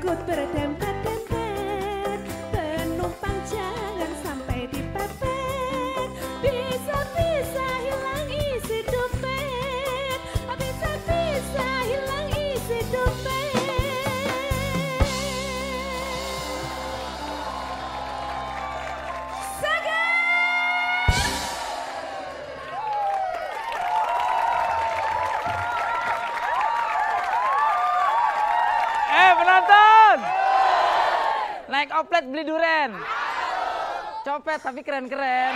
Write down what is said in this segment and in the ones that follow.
Ikut berdempet-dempet, penumpang jangan sampai dipepet. Bisa-bisa hilang isi dompet, bisa-bisa hilang isi dompet. Penonton! Naik oplet beli duren. Copet tapi keren-keren.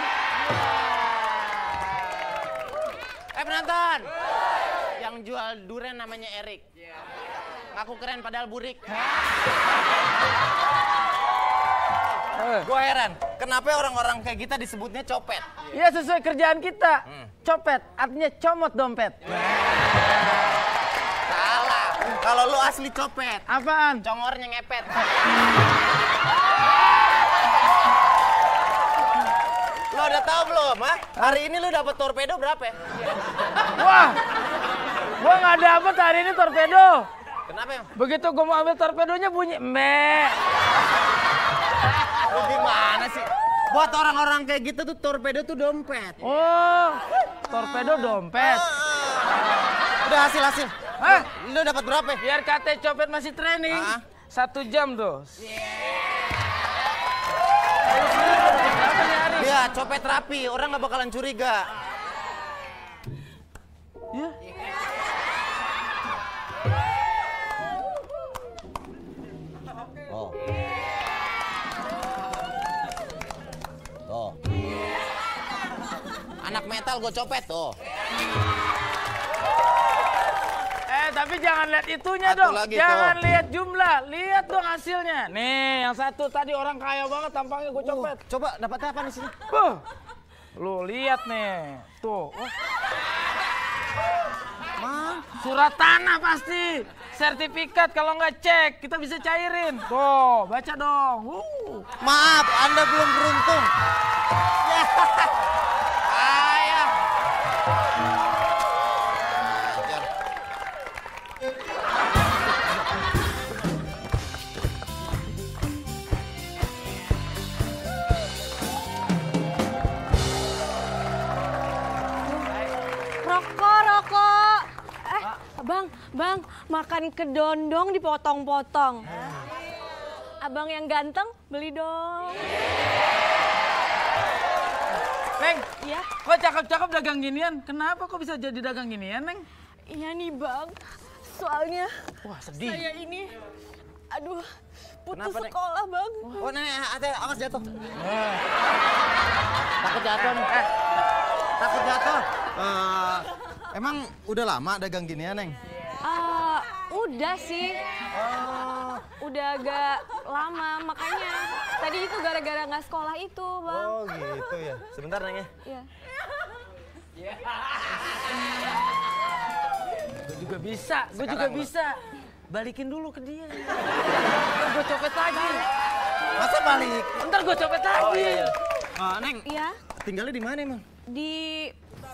Penonton! Yang jual duren namanya Erik. Ngaku keren padahal burik. Gue heran, kenapa orang-orang kayak kita disebutnya copet? Iya sesuai kerjaan kita. Copet artinya comot dompet. Salah. Kalau lu asli copet. Apaan? Congornya ngepet. Lo udah tahu belum, ha? Hari ini lu dapat torpedo berapa ya? Wah, gua nggak dapet hari ini torpedo. Kenapa ya? Begitu gua mau ambil torpedonya bunyi meh. Lu gimana sih? Buat orang-orang kayak gitu tuh torpedo tuh dompet. Oh, torpedo dompet. Udah hasil. Hah? Lu dapat berapa? Biar KT copet masih training. 1 jam tuh. Dia copet rapi, orang nggak bakalan curiga. Ya. Oh. Tuh. Anak metal gue copet tuh. Tapi jangan lihat itunya Satu dong. lagi Jangan tuh. lihat jumlah, lihat dong hasilnya. Nih, yang satu tadi orang kaya banget tampangnya gue copet. Coba dapat apa di sini? Lu lihat nih. Tuh. Mang. Surat tanah pasti. Sertifikat kalau nggak cek, kita bisa cairin. Tuh, baca dong. Maaf, Anda belum beruntung. Ya. Ayah. Rokok. Bang, makan kedondong dipotong-potong. Abang yang ganteng, beli dong. Neng, Iya? kok cakep-cakep dagang ginian? Kenapa kok bisa jadi dagang ginian, Neng? Iya nih bang, soalnya Wah, sedih. saya ini, aduh, putus Kenapa, Neng? sekolah bang. Oh, Nenek, awas jatuh. Takut jatuh nih. Takut jatuh. Emang udah lama dagang ginian, Neng? Udah sih, udah agak lama, makanya tadi itu gara-gara nggak sekolah itu bang. Oh gitu ya. Sebentar, Neng ya. Iya. Gue juga bisa, Balikin dulu ke dia. Gue copet lagi. Masa balik? Ntar gue copet lagi. Oh iya. Neng, Iya, tinggalnya di mana emang? di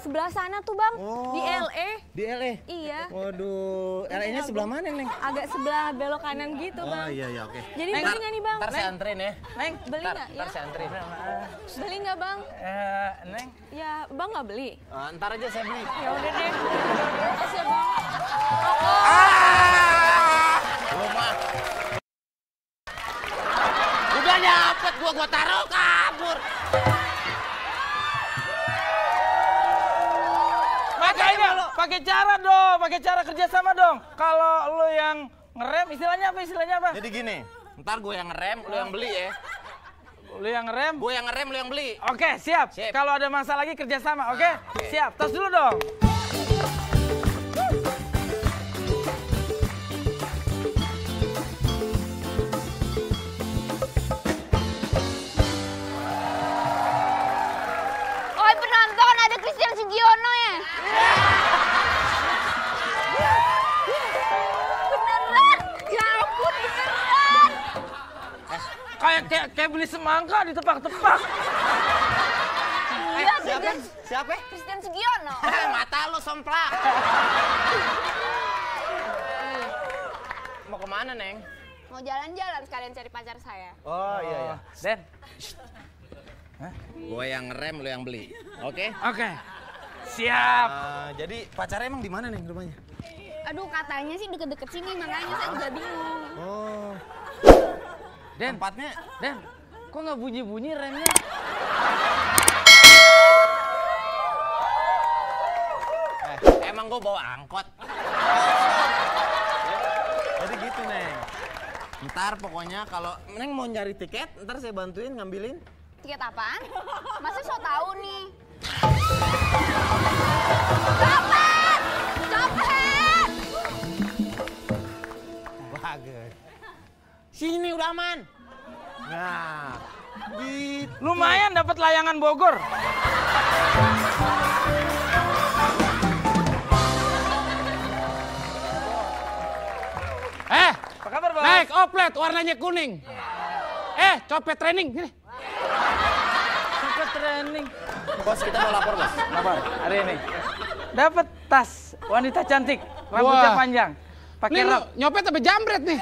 sebelah sana tuh bang, di LA. Di LA? Iya, Waduh, LA-nya sebelah mana, Neng? agak sebelah belok kanan gitu Oh bang. iya, oke. Jadi beli nggak nih bang? Ntar saya anterin ya. Neng, Beli nggak ya? Ntar saya anterin. Beli nggak bang? Neng. Ya bang nggak beli? Ntar aja saya beli. Ya udah deh. Makasih ya bang. Lu mah. Udah dapet gua taruh kabur. Makanya pakai cara kerjasama dong. Kalau lu yang ngerem, istilahnya apa? Jadi gini, ntar gue yang ngerem, lu yang beli ya. Lu yang ngerem? Gue yang ngerem, lu yang beli. Oke, siap. Sip. Kalau ada masalah lagi kerjasama, oke? Siap. Tos dulu dong. Oi penonton, ada Christian Sugiono ya? Beneran? Ya ampun, beneran. Kayak beli semangka ditepak-tepak. Iya, Siapa? Christian, Siapa? Christian Sugiono. Mata lu somplak. Mau kemana, Neng? Mau jalan-jalan sekalian cari pacar saya. Oh iya. Den. Gue yang ngerem, lu yang beli. Oke? Oke. Siap. Jadi pacarnya emang di mana nih rumahnya? Aduh, katanya sih deket-deket sini, makanya saya juga bingung. Oh. Den, Tempatnya? Den, kok nggak bunyi-bunyi remnya? Emang gue bawa angkot. Jadi gitu, Neng. Ntar pokoknya kalau Neng mau nyari tiket, ntar saya bantuin ngambilin. Tiket apaan? Masa so tahu nih? Copet! Bagus. Sini udah aman. Nah, gitu. Lumayan dapat layangan Bogor. Apa kabar, Bos? Naik oplet warnanya kuning. Copet training. Gini. Copet training. Bos, kita mau lapor, Bos. Lapor hari ini. Dapat tas wanita cantik, rambutnya Wah. panjang. Pakai Nih lu rok. nyopet apa jambret nih?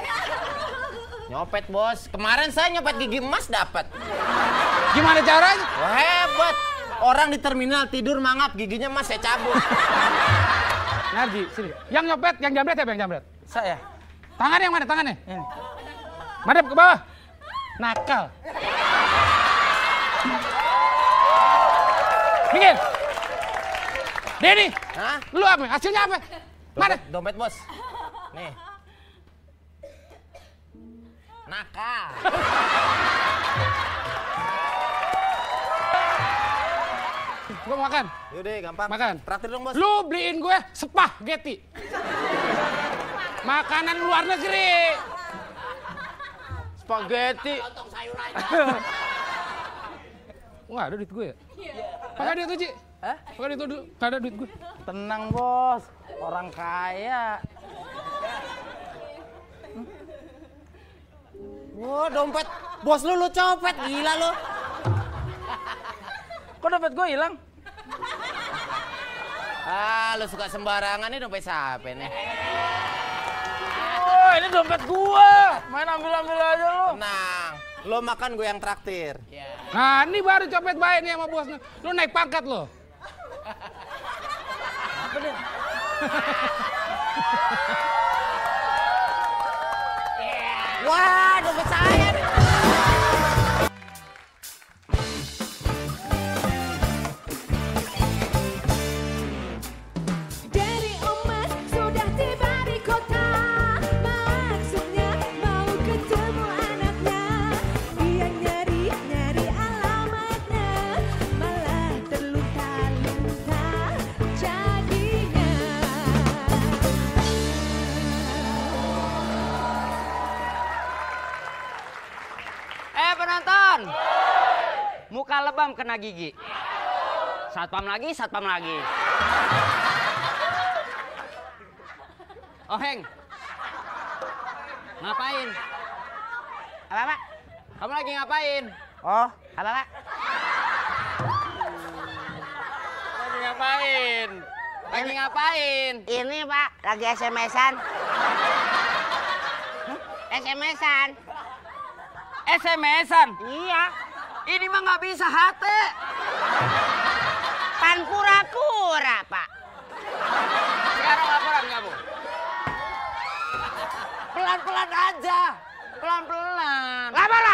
Nyopet, Bos. Kemarin saya nyopet gigi emas dapat. Gimana caranya? Wah, hebat. Orang di terminal tidur mangap, giginya emas saya cabut. Narji, sini. Yang nyopet, yang jambret siapa yang jambret? Saya. Tangan yang mana tangannya? Ini. Madep ke bawah. Nakal. Minggir. Denny, Hah? lu apa? Hasilnya apa? Mana? Dompet, Bos. Nih. Nakal. Gua mau makan. Yaudah, gampang. Makan. Traktir dong, Bos. Lu beliin gue spaghetti. Makanan luar negeri. Spaghetti. Wah, ada duit gue ya? Pakai duit tuh, Ci. Hah? Pakai duit tuh dulu. Gak ada duit gue. Tenang, Bos. Orang kaya. Wah, dompet. Bos lu copet. Gila lu. Kok dompet gue hilang? Ah, lu suka sembarangan nih dompet siapa nih? Oh, ini dompet gua. Main ambil-ambil aja lu. Tenang. Lu makan gue yang traktir. Nah, ini baru copet baik nih sama bosnya. Lu naik pangkat lo. Apa dia? Wah, dompet saya nih. Dari Omas sudah tiba di kota. Maksudnya mau ketemu anaknya. Dia nyari-nyari alamatnya. Malah terlunta-lunta jadinya. Penonton, muka lebam kena gigi. Satpam lagi, satpam lagi. Oh, Heng. Ngapain? Apa, Pak? Kamu lagi ngapain? Oh, Apa, Pak? Lagi ngapain? Lagi ngapain? Ini Pak, lagi SMS-an. SMS-an. SMS-an? Iya, Ini mah nggak bisa HT. pan pura-pura Pak. Sekarang laporan kamu. Pelan-pelan aja. Pelan-pelan. Lapor.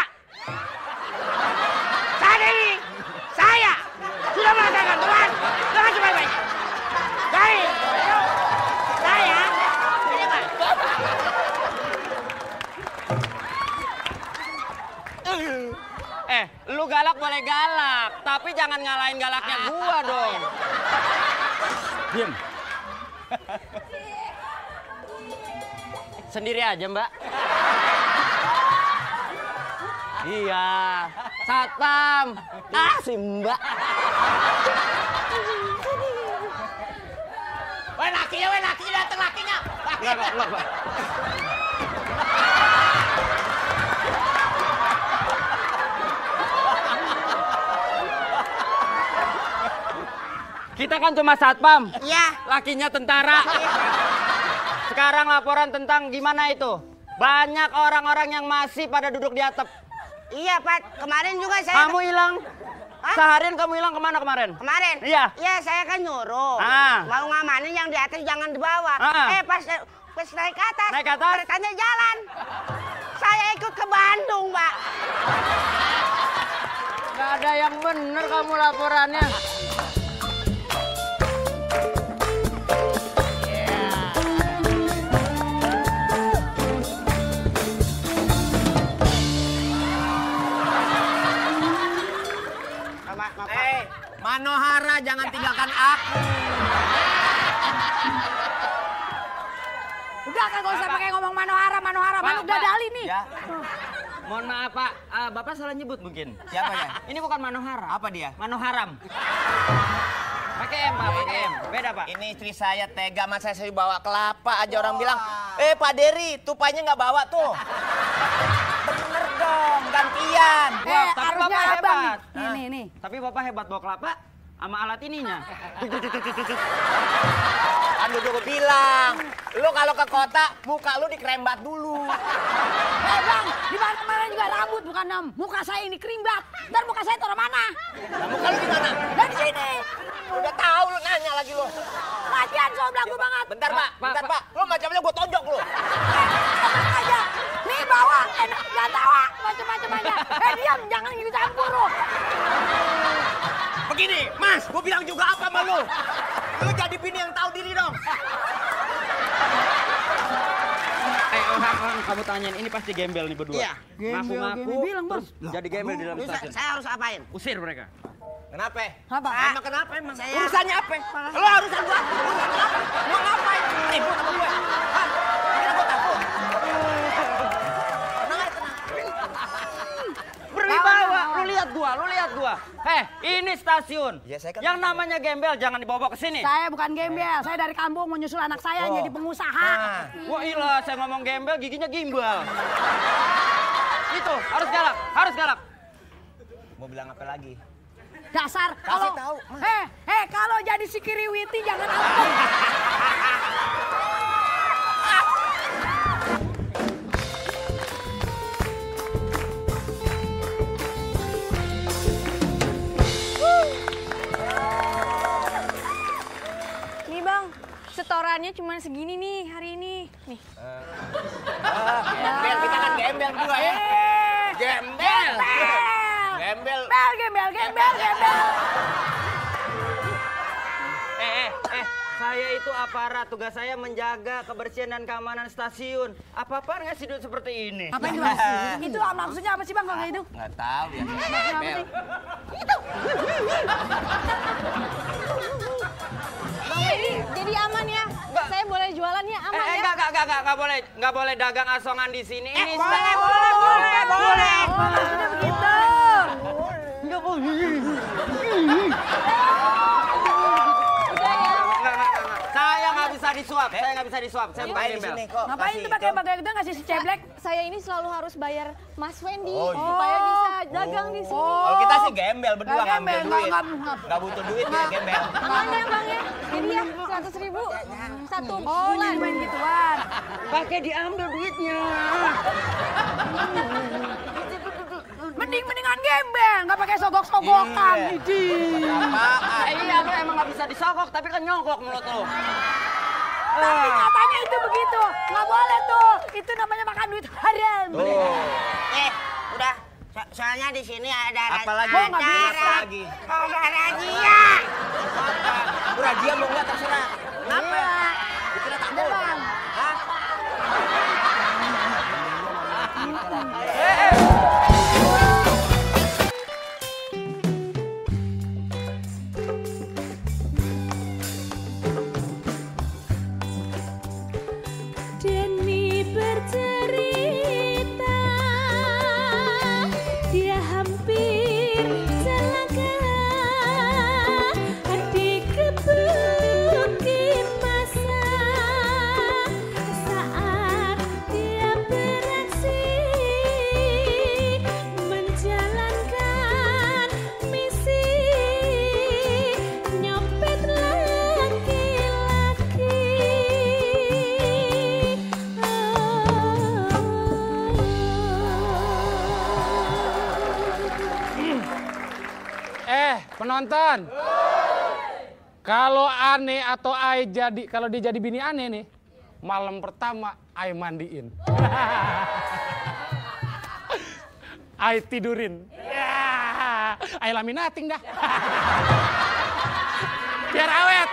Saat ini, saya sudah melaksanakan tugas dengan sebaik-baiknya. Dari saya, ini Pak. Lu galak boleh galak, tapi jangan ngalahin galaknya gua dong. Diam. Sendiri aja, Mbak. Iya, satpam. Si Mbak. Weh lakinya datang lakinya. Enggak, Pak. Kita kan cuma satpam. Iya. Lakinya tentara. Sekarang laporan tentang gimana itu? Banyak orang-orang yang masih pada duduk di atap. Iya, Pak. Kemarin juga saya... Kamu hilang. Hah? Seharian kamu hilang kemana kemarin? Kemarin? Iya. Iya, saya kan nyuruh. Mau ngamanin yang di atas jangan di bawah. Pas naik ke atas. Naik ke atas? Keretanya jalan. Saya ikut ke Bandung, Pak. Gak ada yang bener kamu laporannya. Manohara, jangan tinggalkan aku. Udah kan gak usah pakai ngomong Manohara, Manuk Dadali nih. Ya. Mohon maaf Pak, Bapak salah nyebut mungkin. Siapa ya? Ini bukan Manohara. Apa dia? Manoharam. Pakai M Pak, pakai M. Beda Pak. Ini istri saya tega, masa saya bawa kelapa aja orang bilang, Pak Dery, tupanya nggak bawa tuh. Bener dong, gantian. Tapi harusnya Bapak abang hebat. nih. Tapi Bapak hebat bawa kelapa sama alat ininya. Kan gue bilang, lu kalau ke kota, muka lu dikerembat dulu. Bang, di mana juga rambut bukan muka saya ini kerimbat. Ntar muka saya taruh mana? Nah, muka lu di mana? Dan di sini. Udah tahu lu nanya lagi lu. Latihan soal belagu banget. Bentar Pak, lu macamnya gue tonjok lu. Tenang aja. Nih bawa, enak jangan tawa. Macam-macam aja. Diam, jangan ikut campur lu. Begini, Mas, gue bilang juga apa sama lu? Lu jadi bini yang tahu diri dong. Orang kamu tanyain, ini pasti gembel nih berdua. Iya. Ngaku-ngaku, bilang, Bang. terus jadi gembel di dalam stasiun. Saya harus apain? Usir mereka. Kenapa? Apa? Emang kenapa emang? Saya- Urusannya apa? Lu urusan gua. Urusan apa? Mau ngapain? Ribut sama gue. Hah? Kira gua takut. Berwibawa, lu lihat gua. Ini stasiun. Ya, saya kan- Yang namanya gembel jangan dibawa ke sini. Saya bukan gembel. Saya dari kampung mau nyusul anak saya yang jadi pengusaha. Wah ilah, saya ngomong gembel, giginya gimbal. Itu, harus galak. Mau bilang apa lagi? Dasar Kasih kalau tahu, kalau jadi si Kiriwiti jangan ampun. Nih Bang, setorannya cuma segini nih hari ini. Nih. Gembel, kita kan gembel berdua ya. Gembel. Gembel. Gembel. Saya itu aparat, tugas saya menjaga kebersihan dan keamanan stasiun. Apa-apaan ngasih duit seperti ini? Apa itu Bang? Itu maksudnya apa sih Bang kalau kayak itu? Nggak tahu ya. Gembel. Bang, jadi aman ya. Saya boleh jualan ya, aman ya. Nggak boleh dagang asongan di sini. Ini Boleh. Maksudnya begitu. Nggak boleh. Saya nggak bisa disuap. Saya bukan Ngapain di gembel. sini kok? Ngapain kasih itu pakai gitu ngasih si ceblek? Saya ini selalu harus bayar Mas Wendy Oh, iya. supaya bisa dagang di sini. Kalau kita sih gembel berdua Nggak ngambil gembel, duit. nggak. Nggak butuh duit ya gembel. Aman ya Bang ya. Jadi ya 100.000 satu Oh, bulan. jadi main gituan. Pakai diambil duitnya. Mendingan gembel, nggak pakai sogok-sogokan. Iya. Idi. Apaan? Iya, lu emang nggak bisa disogok, tapi kan nyongkok mulut lu. Tapi katanya itu begitu, nggak boleh tuh. Itu namanya makan duit haram. Udah. Soalnya di sini ada Apalagi? Oh, nggak bisa. Apalagi? Ada razia. Lu rajia mau nggak terserah. Kenapa? Iya. Dikira tak Ada, mau. Bang. Hah? Denny bercerita dia hampir selangkah dikebukin masa nonton. Kalau Ane atau Ai kalau dia jadi bini Ane nih, malam pertama Ai mandiin. Ai tidurin. Ya, Ai laminating dah. Biar awet.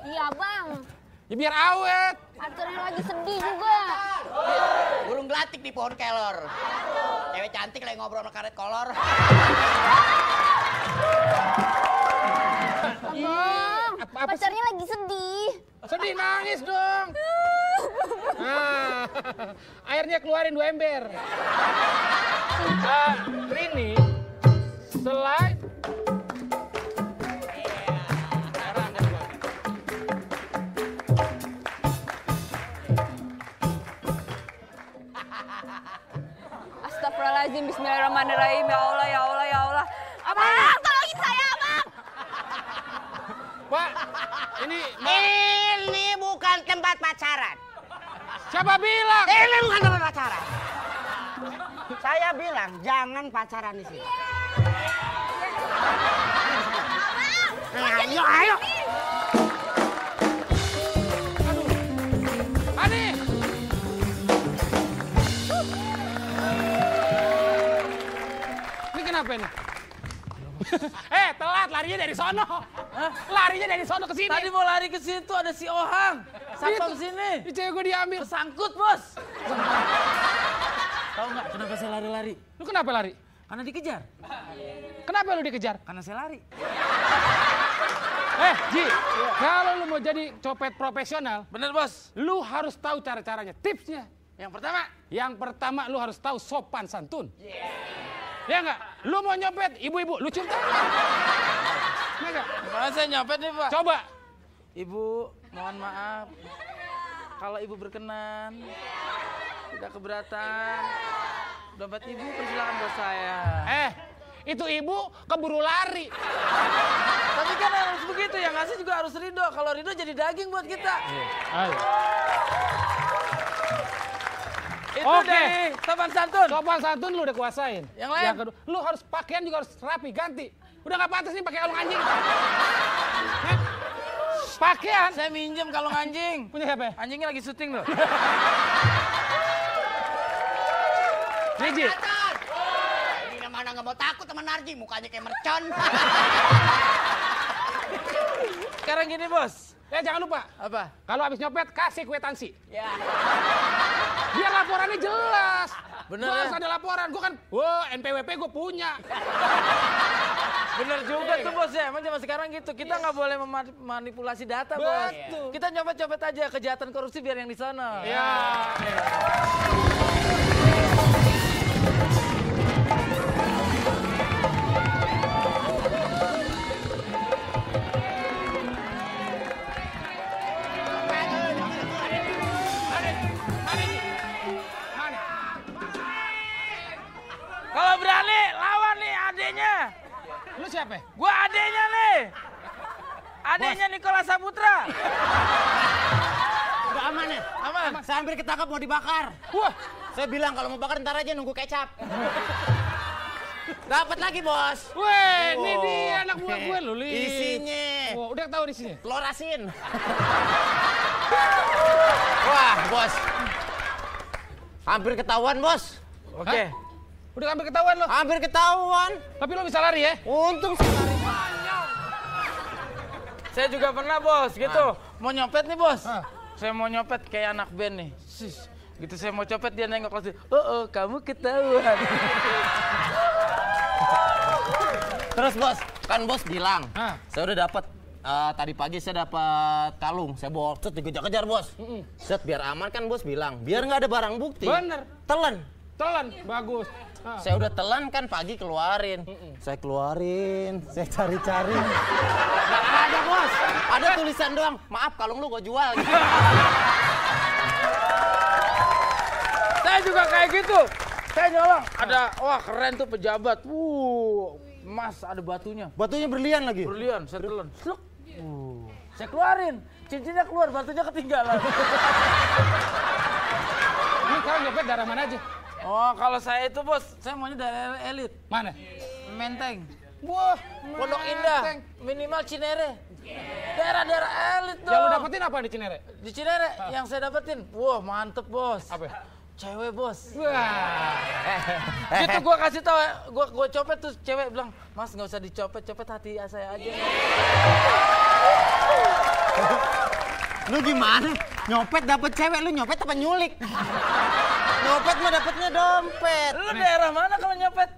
Iya bang. Ya biar awet. Pacarnya lagi sedih juga. Burung gelatik di pohon kelor. Cewek cantik lagi ngobrol sama karet kolor. Bang, pacarnya lagi sedih. Sedih nangis dong. Nah, airnya keluarin 2 ember. Rini, selain Astagfirullahaladzim, bismillahirrahmanirrahim. Ya Allah, ya Allah, ya Allah. Abang, tolongin saya, abang. Pak, ini bukan tempat pacaran. siapa bilang? Ini bukan tempat pacaran. Saya bilang jangan pacaran di sini. Ayo, ayo. Adi. Ini kenapa ini? Telat larinya dari sono. Larinya dari sono ke sini. Tadi mau lari ke situ ada si Ohang. Satpam sini. Ini cewek gue diambil. Kesangkut, Bos. Tahu nggak kenapa saya lari-lari? Lu kenapa lari? Karena dikejar. Kenapa lu dikejar? Karena saya lari. Ji, kalau lu mau jadi copet profesional, Bener, Bos. lu harus tahu cara-caranya, tipsnya. Yang pertama, lu harus tahu sopan santun. Ya enggak? Lu mau nyopet, ibu-ibu, lu cium tangan. Enggak? gimana saya nyopet nih, Pak? Coba. Ibu, mohon maaf. Kalau Ibu berkenan, tidak keberatan, dompet Ibu persilakan buat saya. Itu ibu keburu lari. Tapi kan harus begitu ya, ngasih juga harus ridho. Kalau ridho jadi daging buat kita. Ayo. Itu Oke. dari sopan santun. Sopan santun lu udah kuasain. Yang lain? Yang kedua, lu harus pakaian juga harus rapi, ganti. Udah nggak pantas nih pakai kalung anjing. Hah? Pakaian. Saya minjem kalung anjing. Punya siapa? Anjingnya lagi syuting loh. Niji. Ini mana nggak mau takut sama Narji, mukanya kayak mercon. Sekarang gini, Bos. Jangan lupa. Apa? Kalau habis nyopet, kasih kwitansi. Ya. Biar laporannya jelas. Bener Gua ya? harus ada laporan. Gue kan, NPWP gue punya. Bener juga tuh, Bos ya. Emang zaman sekarang gitu. Kita nggak boleh memanipulasi data, Bos. Betul. Kita nyopet-nyopet aja kejahatan korupsi biar yang di sana. Ya. Kalau berani, lawan nih adenya. Lu siapa? Gua adenya nih. Adenya Nikola Saputra. Udah aman ya? Aman. Saya hampir ketangkap mau dibakar. Wah, Saya bilang kalau mau bakar ntar aja nunggu kecap. Dapat lagi, Bos. weh, ini dia anak buah gue lu, Li. Isinya Wah, udah tahu isinya. telur asin. Wah, Bos. Hampir ketahuan, Bos. Oke. Udah hampir ketahuan lo. Hampir ketahuan. Tapi lo bisa lari ya? Untung saya lari. Saya juga pernah, Bos, gitu. Mau nyopet nih, Bos. Ah. Saya mau nyopet kayak anak band nih. Sis. Gitu saya mau copet, dia nengok langsung. Kamu ketahuan. Terus, Bos, kan Bos bilang, Ah. saya udah dapat tadi pagi saya dapat kalung, saya bawa set dikejar-kejar, Bos. Set biar aman kan Bos bilang, biar nggak ada barang bukti. Bener. Telan. Telan, bagus. Ah. Saya udah telan kan pagi keluarin. Saya keluarin, saya cari-cari. Nggak ada, Bos. Ada tulisan doang. Maaf, kalung lu gua jual. Saya juga kayak gitu. Saya nyolong. Ada, wah keren tuh pejabat. Emas ada batunya. Batunya berlian lagi. Berlian, saya telan. Sluk. Saya keluarin. Cincinnya keluar, batunya ketinggalan. Ini kau nyopet darah mana aja? Oh, kalau saya itu, Bos, saya maunya dari elit. Mana? Menteng. Wah, Pondok Indah, minimal Cinere. Daerah-daerah elit dong. Yang lu dapetin apa di Cinere? Di Cinere, yang saya dapetin, wah mantep bos. Apa? Cewek bos. Wah. Gitu gua kasih tau, gua copet tuh cewek bilang, Mas nggak usah dicopet, copet hati saya aja. Lu gimana? Nyopet dapet cewek, lu nyopet apa nyulik? Nyopet mah dapetnya dompet. Lu daerah mana kalau nyopet?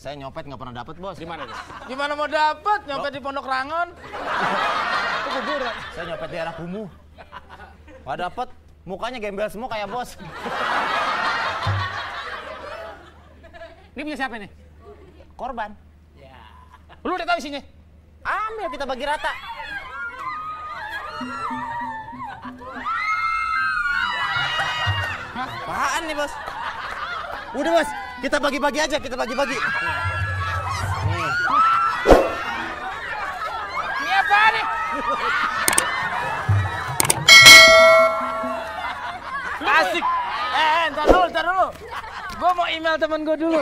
Saya nyopet nggak pernah dapet bos. Di mana tuh? Gimana mau dapet? Nyopet di Pondok Rangon. Itu kuburan. Saya nyopet daerah Kumuh. Nggak dapet, mukanya gembel semua kayak bos. Ini punya siapa nih? Korban. Lu udah tahu isinya? Ambil kita bagi rata. Apaan nih bos? Udah bos, kita bagi-bagi aja, kita bagi-bagi. Ini apa nih? Asik. Ntar dulu. Gua mau email temen gua dulu.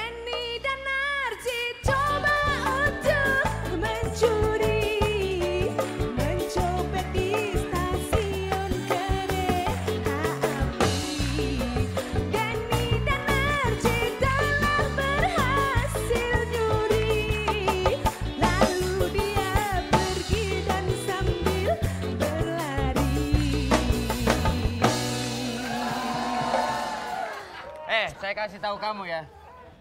Eni dan Narji coba untuk mencuri, mencopet di stasiun kereta api. Eni dan Narji telah berhasil nyuri, lalu dia pergi dan sambil berlari. Saya kasih tahu kamu ya.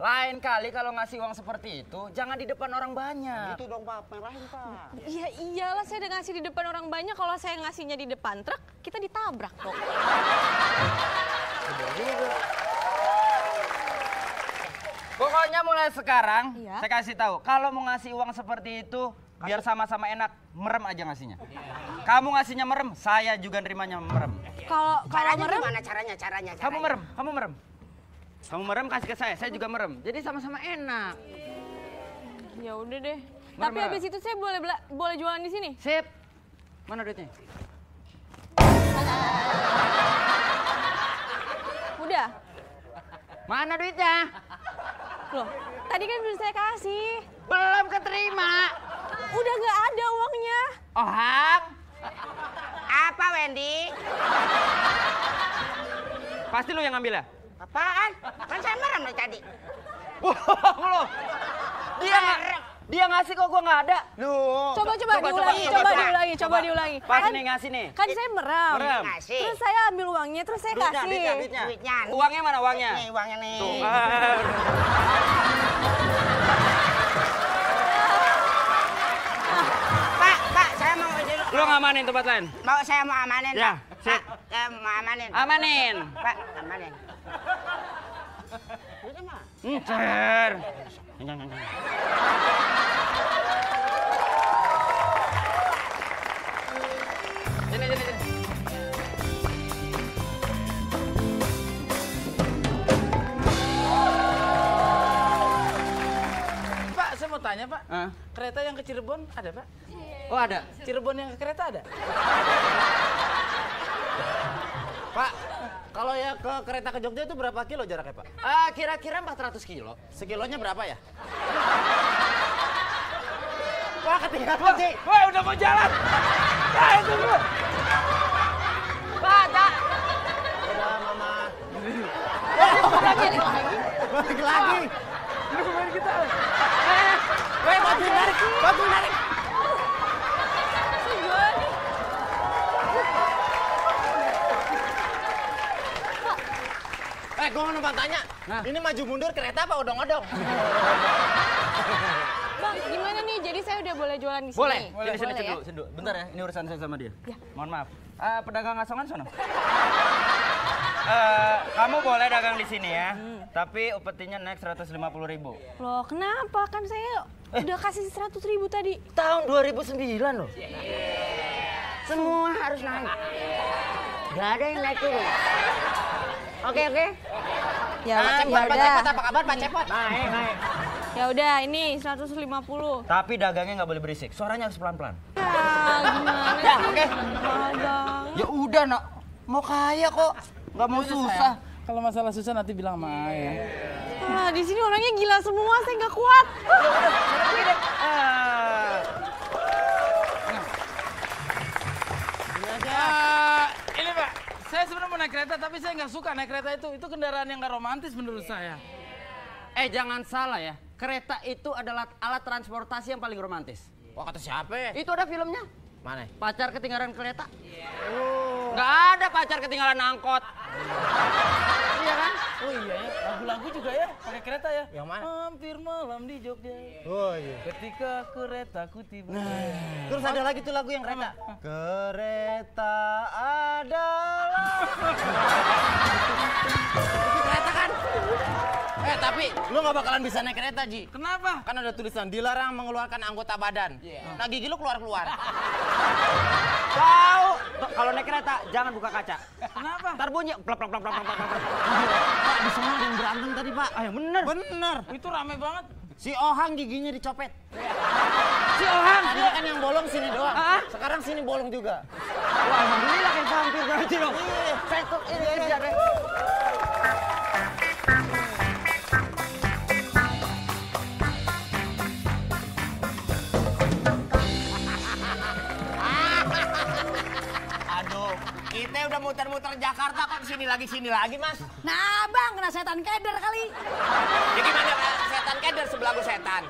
Lain kali kalau ngasih uang seperti itu, jangan di depan orang banyak. Itu dong Pak, merahin Pak. Iya iyalah saya udah ngasih di depan orang banyak. Kalau saya ngasihnya di depan truk, kita ditabrak kok. Pokoknya mulai sekarang, Iya. saya kasih tahu, kalau mau ngasih uang seperti itu, biar sama-sama enak, merem aja ngasihnya. Kamu ngasihnya merem, saya juga nerimanya merem. Kalau merem, Gimana caranya? Kamu merem. Kamu merem kasih ke saya juga merem. Jadi sama-sama enak. ya udah deh. Merem, Tapi merem. habis itu saya boleh jualan di sini. Sip. Mana duitnya? Udah. Mana duitnya? Loh, tadi kan belum saya kasih. Belum keterima. Udah nggak ada uangnya. Oh, Hang. Apa Wendy? Pasti lu yang ngambil ya? Apaan? Kan saya merem dari tadi. Bohong lu. Dia ngasih kok gua nggak ada. Loh. Coba diulangi. diulangi. Pas Kan- nih ngasih nih. Kan saya merem. Merem. Ngasih. Terus saya ambil uangnya, terus saya kasih. Duitnya. Duitnya. Uangnya mana uangnya? Nih uangnya nih. Tuh. Pak, saya mau Lu ngamanin tempat lain? saya mau amanin. Ya, Pak. sip. Pak, saya mau amanin. Amanin. Pak, amanin. Duitnya mana? Ncer. Sini. Pak, saya mau tanya Pak. Hah? Kereta yang ke Cirebon ada Pak? Oh ada. Cirebon yang ke kereta ada? Pak, kalau ya ke kereta ke Jogja itu berapa kilo jaraknya Pak? Kira-kira 400 kilo. Sekilonya berapa ya? Wah ketinggalan sih. Wah, udah mau jalan. Tunggu. Pak, Udah Mama. Lagi. Balik lagi. Ini pemain kita. Woi, bantuin narik. Saya jualan nih. Gue mau numpang tanya. Ini maju mundur kereta apa odong-odong? Bang, gimana nih? Jadi saya udah boleh jualan di sini? boleh. Boleh Sini ya? dulu. Bentar ya, ini urusan saya sama dia. Ya. Mohon maaf. Pedagang asongan sono. Kamu boleh dagang di sini ya. Tapi upetinya naik 150.000. Loh, kenapa? Kan saya udah kasih 100.000 tadi. Tahun 2009 loh. Semua harus naik. Gak ada yang naik turun. Oke. Ya, Pak Cepot, apa kabar Pak Cepot? Naik. Ya udah, ini 150. Tapi dagangnya nggak boleh berisik. Suaranya harus pelan-pelan. Gimana? Ya, oke. Mahal banget. Ya udah, nak. Mau kaya kok. Nggak mau susah. Kalau masalah susah nanti bilang sama Ayah. Di sini orangnya gila semua, saya nggak kuat. Ini Pak, saya sebenarnya mau naik kereta tapi saya nggak suka naik kereta itu. Itu kendaraan yang nggak romantis menurut saya. Jangan salah ya. Kereta itu adalah alat transportasi yang paling romantis. Wah, kata siapa? Itu ada filmnya. Mana? Pacar ketinggalan kereta. Nggak ada pacar ketinggalan angkot. Iya kan? Oh iya ya, lagu-lagu juga ya pakai kereta ya. Yang mana? Hampir malam di Jogja. Oh iya. Ketika keretaku tiba. Terus ada lagi tuh lagu yang kereta. Kereta adalah. Itu kereta kan? Tapi lu nggak bakalan bisa naik kereta, Ji. Kenapa? Kan ada tulisan dilarang mengeluarkan anggota badan. Nah, gigi lu keluar-keluar. Tahu? Kalau naik kereta jangan buka kaca. Kenapa? Ntar bunyi plak plak plak plak plak plak. Pak, di sana ada yang berantem tadi, Pak. Yang bener. Bener. Itu rame banget. Si Ohang giginya dicopet. Si Ohang. Tadi kan yang bolong sini doang. Sekarang sini bolong juga. Wah, alhamdulillah kayak vampir berarti dong. Saya tuh ini aja deh. Aduh, kita udah muter-muter Jakarta kok sini lagi Mas. Nah, Bang, kena setan keder kali. Ya gimana setan keder sebelah gua setan.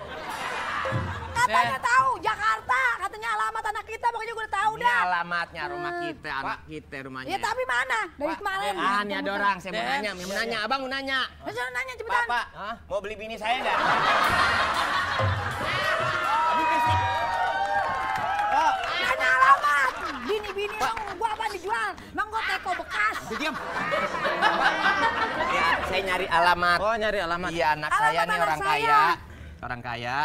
Katanya tahu Jakarta, katanya alamat anak kita, pokoknya gue udah tahu Ini dah. alamatnya rumah kita, anak kita rumahnya. Ya tapi mana? Dari kemarin. Ini ada orang, saya mau nanya, mau nanya, abang mau nanya. Saya nanya cepetan. Pak, mau beli bini saya nggak? Tanya alamat. Bini-bini emang gua apa dijual? Emang gua teko bekas. Diam. Ya, saya nyari alamat. Oh, nyari alamat. Iya, anak Alamat saya nih anak orang saya. kaya. Orang kaya.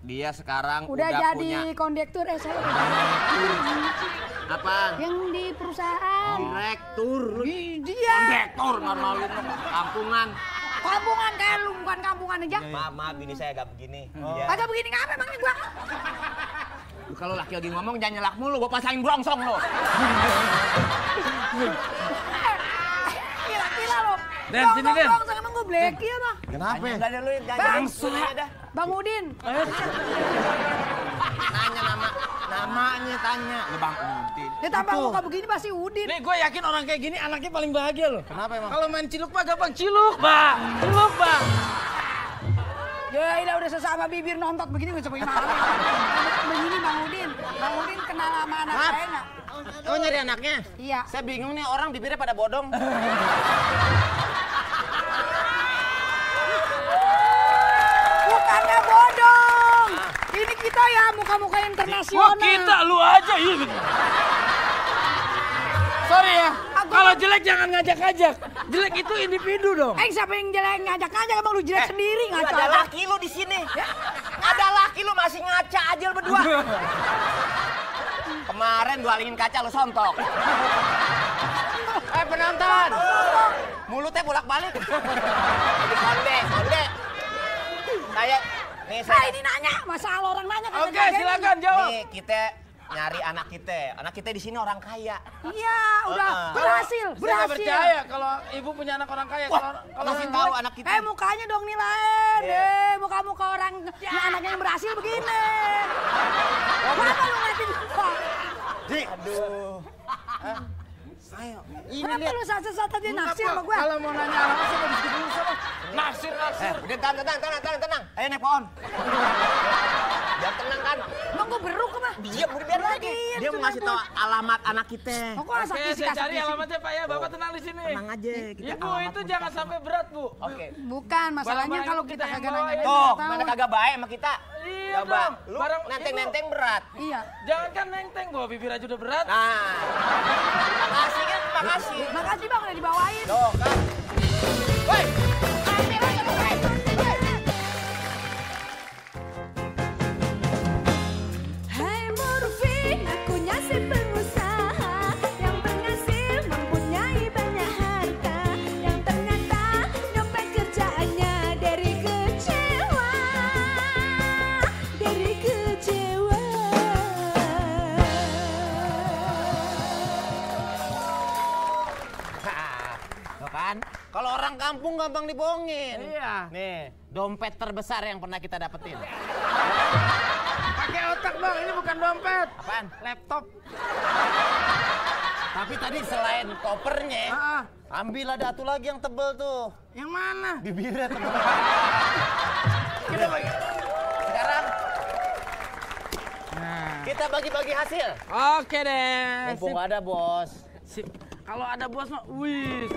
Dia sekarang Udah udah jadi punya kondektur saya. apa? Yang di perusahaan. Direktur. Dia. Kondektur normal lu. Kampungan. Kampungan kayak lu, bukan kampungan aja. Maaf, bini saya agak begini. Agak begini ngapa emangnya gua? Lu kalau laki lagi ngomong jangan nyelak mulu, gua pasangin brongsong lo. Gila lo. Den, sini, Den. Bang, emang gua bleki apa? Kenapa? Enggak ada lu yang Bang, Bang Udin. Tanya namanya tanya. Lu Bang Udin. Dia tambah muka begini pasti Udin. Nih gue yakin orang kayak gini anaknya paling bahagia loh. Kenapa emang? Kalau main ciluk Pak gampang ciluk, Pak. Ciluk, Pak. Ya udah sesama bibir nontot begini gue coba gimana. Begini Bang Udin. Bang Udin kenal sama anak Maaf. saya enggak? Oh, nyari anaknya? Iya. Saya bingung nih orang bibirnya pada bodong. Bukannya bodong. Ini kita ya muka-muka internasional. Kita lu aja iya gitu. Sorry ya. Kalau jelek jangan ngajak-ngajak. Jelek itu individu dong. Siapa yang jelek ngajak-ngajak emang lu jelek sendiri Lu ngaca. ada laki lu di sini. Ada laki lu masih ngaca aja lu berdua. Kemarin gua alingin kaca lu sontok. Penonton. Mulutnya bolak-balik. Jadi konde. Saya Ini nanya, masalah orang nanya kan. Oke, silakan jawab. nih kita nyari anak kita. Anak kita di sini orang kaya. Iya, udah berhasil. Saya nggak percaya kalau ibu punya anak orang kaya. Kalau Kasih tahu anak kita. Mukanya dong nih lain. Muka-muka orang anaknya yang berhasil begini. Kenapa lu ngeliatin gua? Ji, aduh. Ayo, ini Kenapa lihat. lu sat-sat aja naksir sama gua? Kalau mau nanya alamat saya mau diskusi dulu sama. Naksir. Udah tenang. Ayo naik pohon. Biar tenang kan. Emang gua beruk apa? Diam, udah biar lagi. Dia mau ngasih tahu alamat anak kita. Kok gua Oke, sakit saya cari alamatnya Pak ya. Bapak tenang di sini. Tenang aja. Kita Ibu alamat itu jangan sampai berat, Bu. Oke. Bukan, masalahnya Barang-barang kalau kita kita yang kagak bawa nanya. ya. Tuh, mana kagak baik sama kita. Iya Coba, dong. lu Barang nenteng-nenteng berat. Iya. Jangan kan nenteng bawa bibir aja udah berat. Nah, makasih kan, makasih. Makasih Bang udah dibawain. Tuh kan. Woi, Hai Morfin, aku si pengusaha yang berhasil mempunyai banyak harta, yang ternyata nyopet kerjaannya dari kecewa. Tuh kan, kalau orang Orang kampung gampang dibohongin. Iya. Nih, dompet terbesar yang pernah kita dapetin. Pakai otak bang, ini bukan dompet. Apaan? Laptop. Tapi tadi selain kopernya, ambil ada satu lagi yang tebel tuh. Yang mana? Bibirnya tebel. Kita bagi. Sekarang Nah. kita bagi-bagi hasil. Oke deh. Mumpung nggak ada bos. Sip. Kalau ada bos mah, wih,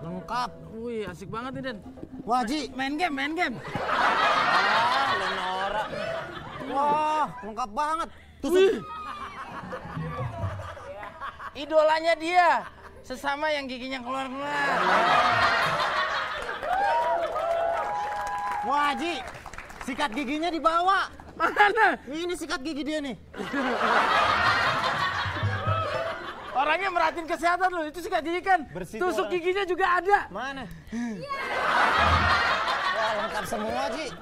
Lengkap. wih, asik banget nih Den. Wah Ji, Main game. lu norak. Wah, lengkap banget. Tusuk. Idolanya dia, sesama yang giginya keluar-keluar. Wah Ji, sikat giginya dibawa. Mana? Ini sikat gigi dia nih. Orangnya merhatiin kesehatan loh, itu sikat gigi kan. Bersih Tusuk orang. giginya juga ada. Mana? Wah, lengkap semua Ji.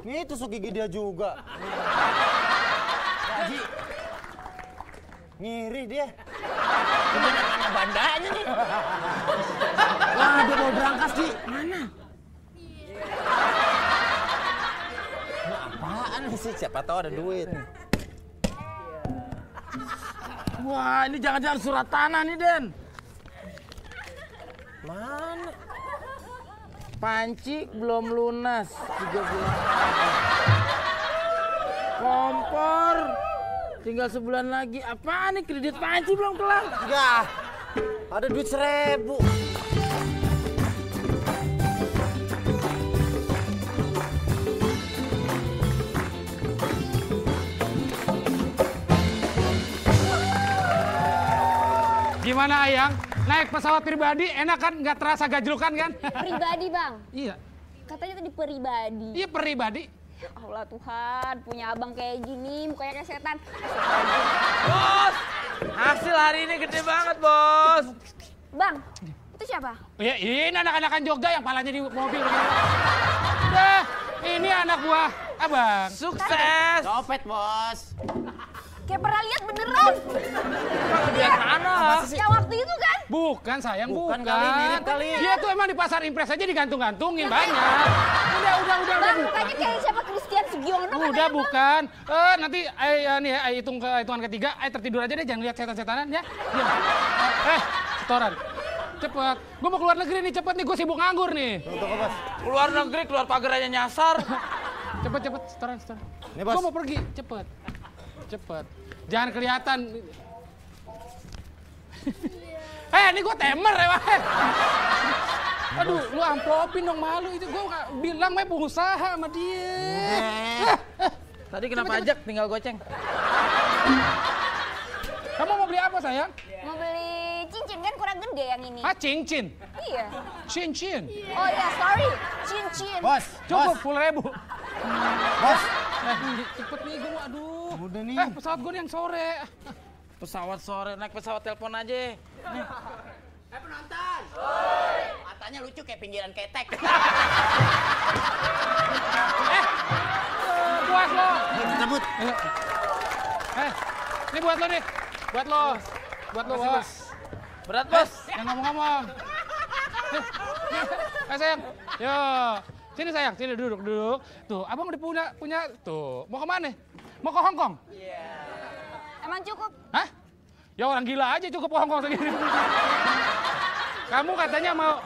Nih tusuk gigi dia juga. Wah Ji, ngiri dia. Mana bandanya nih? Wah, dia mau berangkas Ji. Mana? Apaan sih? Siapa tahu ada duit. Wah, ini jangan-jangan surat tanah nih Den. Mana? Panci belum lunas 3 bulan. Kompor tinggal sebulan lagi. Apaan nih, kredit panci belum kelar? Enggak. Ada duit 1.000. Gimana Ayang? Naik pesawat pribadi enak kan? Nggak terasa gajlukan kan? Pribadi bang, Iya. katanya tadi pribadi. Iya pribadi. Ya Allah Tuhan, punya abang kayak gini, mukanya kayak setan. Bos, hasil hari ini gede banget bos. Bang, itu siapa? Ya ini anak-anakan Jogja yang palanya di mobil. Udah, ini anak buah abang. Sukses. Copet, Bos. Kayak pernah lihat beneran. Lihat mana? Yang waktu itu kan? Bukan sayang, Bukan bukan. kali, mirip kali. Dia tuh emang di pasar impres aja digantung-gantungin banyak. Udah. Bang, mukanya kayak siapa? Christian Sugiono kan? Udah bukan. Nanti nih hitung ke hitungan ketiga, tertidur aja deh, jangan lihat setan-setanan ya. Diam. Setoran. Cepet. Gue mau keluar negeri nih, cepet nih, gue sibuk nganggur nih. Untuk apa, Bos? Keluar negeri, keluar pagar aja nyasar. Cepet, setoran. Nih, Bos. Gue mau pergi, cepet. Jangan kelihatan. Ini gue temer ya, Wah. Aduh, lu amplopin dong, malu itu. Gue bilang mah pengusaha sama dia. Tadi kena pajak, tinggal goceng. Kamu mau beli apa, sayang? Mau beli cincin kan kurang gede yang ini. Cincin. Iya. Cincin. Oh iya, sorry. Cincin. Bos, Cukup, 10.000. Bos. Cepet nih, gue mau, aduh. Udah nih. Pesawat gue nih yang sore. Pesawat sore, naik pesawat telepon aja. Penonton. Matanya lucu kayak pinggiran ketek. Puas lo. Cabut. Ini buat lo nih. Buat lo, Bos. Berat bos. Yang ngomong-ngomong. Sayang. Yo. Sini sayang, sini duduk. Tuh, abang udah punya tuh. Mau kemana? Mau ke Hongkong? Emang cukup? Hah? Ya orang gila aja cukup ke Hongkong segini. Kamu katanya mau...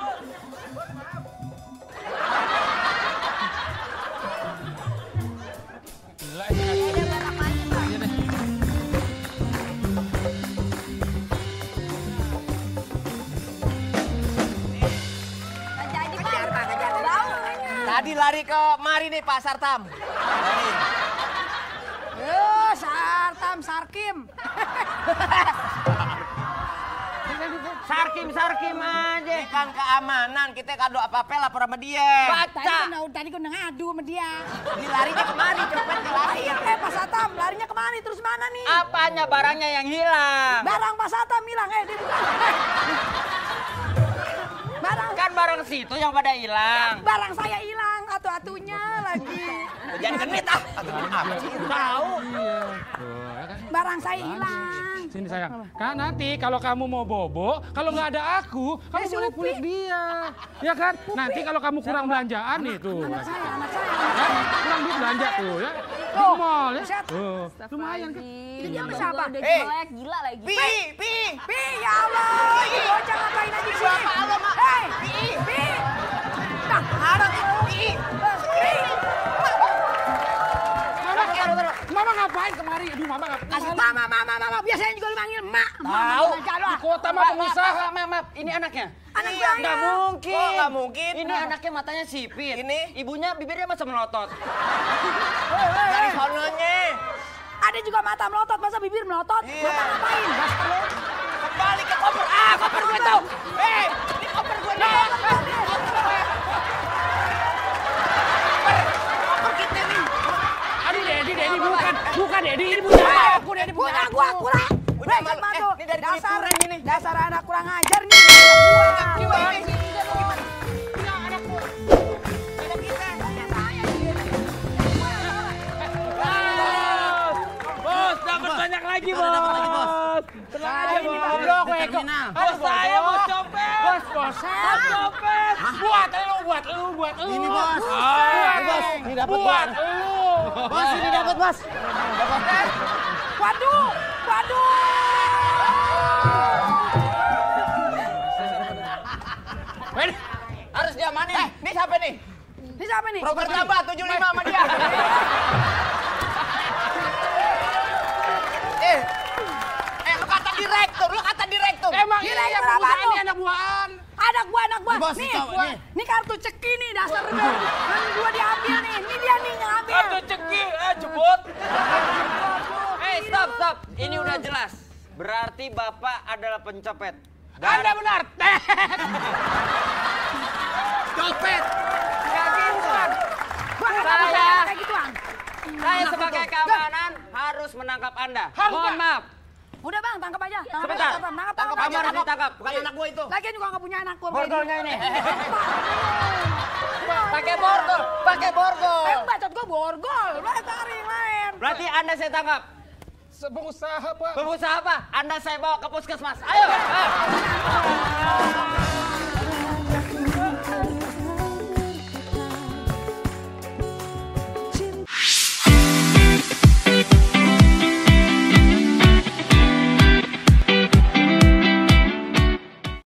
Gila ini. Iya deh. Jadi Pak. Bau. Tadi lari ke mari nih Pak Sartam. Tadi. Sarkim. Sarkim aja. Ini kan keamanan, kita kado apa-apa lapor sama dia. Tadi gue udah ngadu sama dia. Ini larinya kemari, cepet lari. Pak Satam, larinya kemana? Terus mana nih? Apanya barangnya yang hilang? Barang Pak Satam hilang. Dia bukan. Kan barang situ yang pada hilang. Barang saya hilang, atu-atunya lagi. Jangan genit ah. Tahu. Iya. Tuh, ya kan? barang saya hilang. Sini sayang. Kan nanti kalau kamu mau bobo, kalau nggak ada aku, kamu si boleh Upi. peluk dia. Ya kan? Nanti kalau kamu kurang belanjaan nih tuh. Anak saya. Kan? Kurang duit belanja tuh ya. Di mall ya. Tuh. Lumayan kan. Itu dia sama siapa? Udah jelek, gila lagi. Pi. Pi, ya Allah. Ini bocah ngapain aja di sini? Bapak Allah, Mak. Hei, Pi. Nah, ada Pi. Mama ngapain kemari? Aduh, mama ngapain? Kasih mama. Biasanya juga lu manggil mak. Tahu. Di kota mah pengusaha. Maaf, ini anaknya. Anak Iya, saya. Nggak mungkin. Oh, nggak mungkin. Ini anaknya matanya sipit. Ini? Ibunya bibirnya masa melotot. Dari sononya. Ada juga mata melotot, masa bibir melotot? Iya. Mata ngapain? Kembali ke koper. Koper gue tuh. Ini koper gue nih. Koper kita nih. Aduh, Dedi bukan Dedi, ini punya aku, Dedi punya aku. Gua. Udah Brengsek malu. banget tuh. Ini dari kulit kurang ini. Dasar anak kurang ajar nih. Gua. Bos, dapat banyak lagi, Bos. Tenang aja, Bos. Bos saya mau copet. Bos. Copet. Buat lu. Ini bos. Bos, Ini dapat buat bos. lu. Bos ini dapat bos. Waduh. Harus diamanin. Ini siapa nih? Ini siapa nih? Robert Tambah 75 sama dia. Lu kata direktur. Emang Gila, iya berapa perusahaan tuh? ini anak buahan. Anak gua. Nih, bos, Nih, coba, nih. ini kartu ceki nih dasar lu. Yang gua diambil nih. Ini dia nih yang ambil. Aduh, ceki. Jebot. Stop. Ini udah jelas. Berarti Bapak adalah pencopet. Anda benar. Copet. Gua nggak mau kayak gituan. Saya sebagai keamanan harus menangkap Anda. Mohon maaf. Udah bang, tangkap aja. Sebentar. Tangkap Kamu harus ditangkap. Bukan anak gua itu. Lagian juga nggak punya anak gua. Borgolnya ini. Pakai borgol. Bacot gua borgol. Lu cari yang lain. Berarti Anda saya tangkap. Pengusaha, Pak. Pengusaha apa? Anda saya bawa ke puskesmas. Ayo.